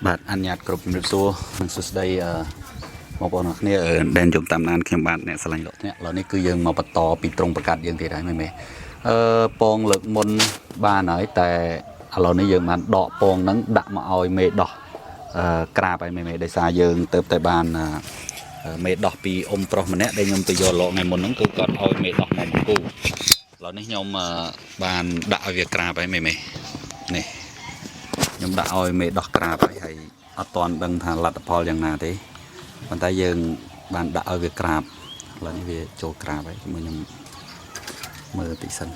បាទអញ្ញាតគ្រប់ជំរាបសួរនិងសួស្តីបងប្អូនអរគ្នាដែលជួបតាមដានខ្ញុំបាទអ្នកស្រឡាញ់លោកអ្នកឥឡូវនេះគឺយើងមកបន្តពីត្រង់ប្រកាសយើងទៀតហើយមែនទេពងលើកមុនបានហើយតែឥឡូវនេះយើងបានដកពងហ្នឹងដាក់មកឲ្យមេដោះក្រាបហើយមែនទេដោយសារយើងទៅតែបានមេដោះពីអ៊ំប្រុសម្នាក់ដែលខ្ញុំទៅយកលោកថ្ងៃមុនហ្នឹងគឺគាត់ឲ្យមេដោះមកគូឥឡូវនេះខ្ញុំបានដាក់ឲ្យវាក្រាបហើយមែនទេនេះខ្ញុំដាក់ឲ្យមេដោះក្រាបហើយអត់ទាន់ដឹងថាលទ្ធផលយ៉ាងណាទេប៉ុន្តែយើងបានដាក់ឲ្យវាក្រាបឥឡូវនេះវាចូលក្រាបហើយជាមួយខ្ញុំមើលតិចសិន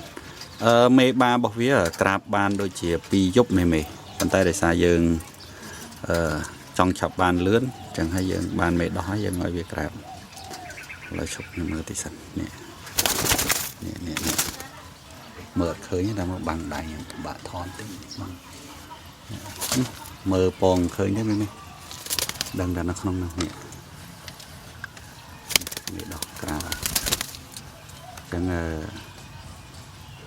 មេបារបស់វាក្រាបបានដូចជា2យប់មេប៉ុន្តែដោយសារយើងចង់ឆាប់បានលឿនអញ្ចឹងហើយយើងបានមេដោះហើយយើងឲ្យវាក្រាបឥឡូវឈប់ខ្ញុំមើលតិចសិននេះមើលអត់ឃើញតែមើលបាំងដៃខ្ញុំពិបាកថនតិចបាំងមើលពងឃើញទេមែនទេដឹងតែនៅក្នុងនោះនេះដោះក្រាបអញ្ចឹង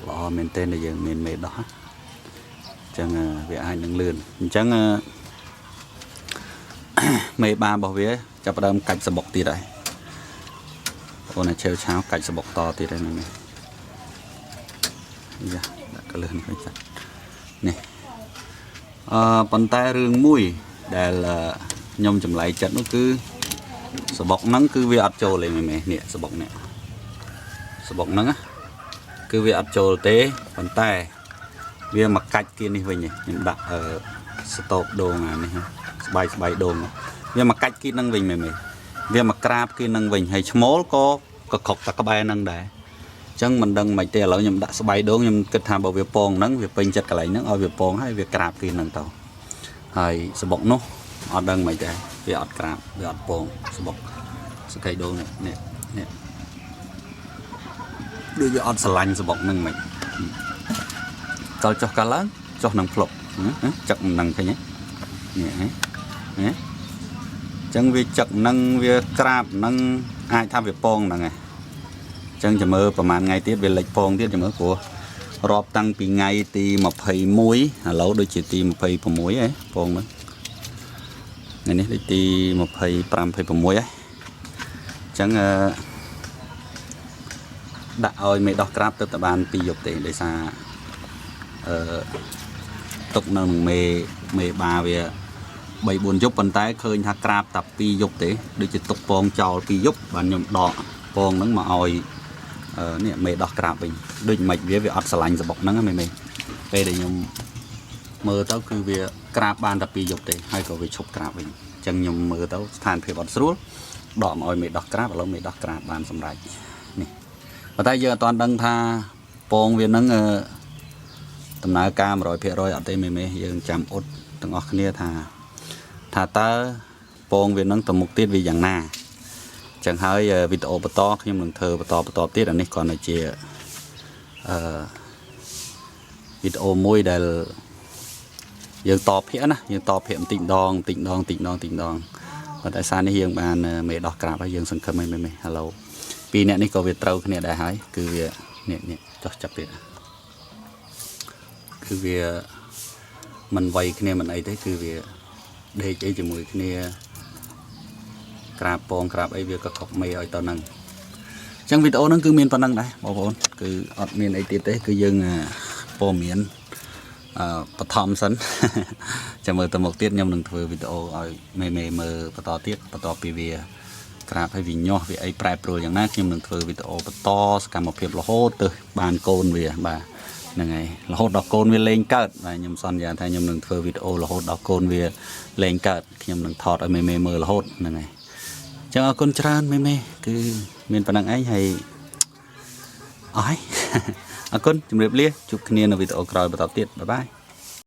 ល្អមែនទែនដែលយើងមានមេដោះអញ្ចឹងវាអាចនឹងលឿនអញ្ចឹងមេបារបស់វាចាប់ផ្ដើមកាច់សបុកទៀតហើយបងណាឆាវឆាវកាច់សបុកតទៀតហើយនេះយ៉ាដាក់កលឹះនេះវិញចានេះប៉ុន្តែរឿងមួយដែលខ្ញុំចម្លែកចិត្តនោះគឺសបុកហ្នឹងគឺវាអត់ចូលទេមែននេះសបុកនេះសបុកហ្នឹងគឺវាអត់ចូលទេប៉ុន្តែវាមកកាច់គៀននេះវិញខ្ញុំដាក់ស្តូបដូងអានេះស្បែកដូងវាមកកាច់គៀនហ្នឹងវិញមែនវាមកក្រាបគៀនហ្នឹងវិញហើយឈ្មោលក៏ខុកតែក្បែរហ្នឹងដែរអញ្ចឹងមិនដឹងមិនទេឥឡូវខ្ញុំដាក់ស្បែកដូងខ្ញុំគិតថាបើវាពងហ្នឹងវាពេញចិត្តកន្លែងហ្នឹងឲ្យវាពងហើយវាក្រាបគៀនហ្នឹងទៅហើយសបុកនោះអត់ដឹងមិនទេវាអត់ក្រាបវាអត់ពងសបុកសកៃដូងនេះដូចវាអត់ស្រឡាញ់សបុកហ្នឹងមិនកលចុះកាលឡើងចុះនឹងភ្លុកចឹកនឹងឃើញនេះអញ្ចឹងវាចឹកនឹងវាក្រាបនឹងអាចថាវាពងហ្នឹងឯងអញ្ចឹងចាំមើលប្រហែលថ្ងៃទៀតវាលេចពងទៀតចាំមើលព្រោះរាប់តាំងពីថ្ងៃទី21ឥឡូវដូចជាទី26ហ៎ពងហ្នឹងថ្ងៃនេះដូចទី25 26ហ៎អញ្ចឹងដាក់ឲ្យមេដោះក្រាបទៅតែបាន2យប់ទេដោយសារទុកនៅនឹងមេបាវា3-4យប់ប៉ុន្តែឃើញថាក្រាបតែ2យប់ទេដូចជាទុកពងចោល2យប់បានខ្ញុំដកពងហ្នឹងមកឲ្យនេះមេដោះក្រាបវិញដូចមិនវាអត់ស្រឡាញ់សបុកហ្នឹងមែនពេលដែលខ្ញុំមើលទៅគឺវាក្រាបបានតែ2យប់ទេហើយក៏វាឈប់ក្រាបវិញអញ្ចឹងខ្ញុំមើលទៅស្ថានភាពអត់ស្រួលដកមកឲ្យមេដោះក្រាបឥឡូវមេដោះក្រាបបានសម្រេចនេះប៉ុន្តែយើងអត់ទាន់ដឹងថាពងវាហ្នឹងដំណើរការ 100% អត់ទេមេយើងចាំអ៊ុតទាំងអស់គ្នាថាតើពងវានឹងទៅមុខទៀតវាយ៉ាងណាចឹងហើយវីដេអូបន្តខ្ញុំនឹងធ្វើបន្តទៀតអានេះគ្រាន់តែជាវីដេអូមួយដែលយើងតភាគណាយើងតភាគបន្តិចម្ដងប៉ុន្តែសារនេះយើងបានមេដោះក្រាបហើយយើងសង្ឃឹមហើយមែនឥឡូវពីរអ្នកនេះក៏វាត្រូវគ្នាដែរហើយគឺវានេះចុះចាប់ទៀតគឺវាមិនវៃគ្នាមិនអីទេគឺវាដេកអីជាមួយគ្នាក្រាបពងក្រាបអីវាក៏ខុកមេឲ្យទៅហ្នឹងអញ្ចឹងវីដេអូហ្នឹងគឺមានប៉ុណ្្នឹងដែរបងប្អូនគឺអត់មានអីទៀតទេគឺយើងព័ត៌មានបឋមសិនចាំមើលទៅមុខទៀតខ្ញុំនឹងធ្វើវីដេអូឲ្យមេមើលបន្តទៀតបន្ទាប់ពីវាក្រាបឲ្យវាញាស់វាអីប្រែប្រួលយ៉ាងណាខ្ញុំនឹងធ្វើវីដេអូបន្តសកម្មភាពរហូតទៅបានកូនវាបាទហ្នឹងហើយរហូតដល់កូនវាលេងកើតបាទខ្ញុំសន្យាថាខ្ញុំនឹងធ្វើវីដេអូរហូតដល់កូនវាលេងកើតខ្ញុំនឹងថតឲ្យមេមើលរហូតហ្នឹងហើយអញ្ចឹងអរគុណច្រើនមេគឺមានប៉ុណ្្នឹងឯងហើយអស់ហើយអរគុណជម្រាបលាជួបគ្នានៅវីដេអូក្រោយបន្តទៀតបាយបាយ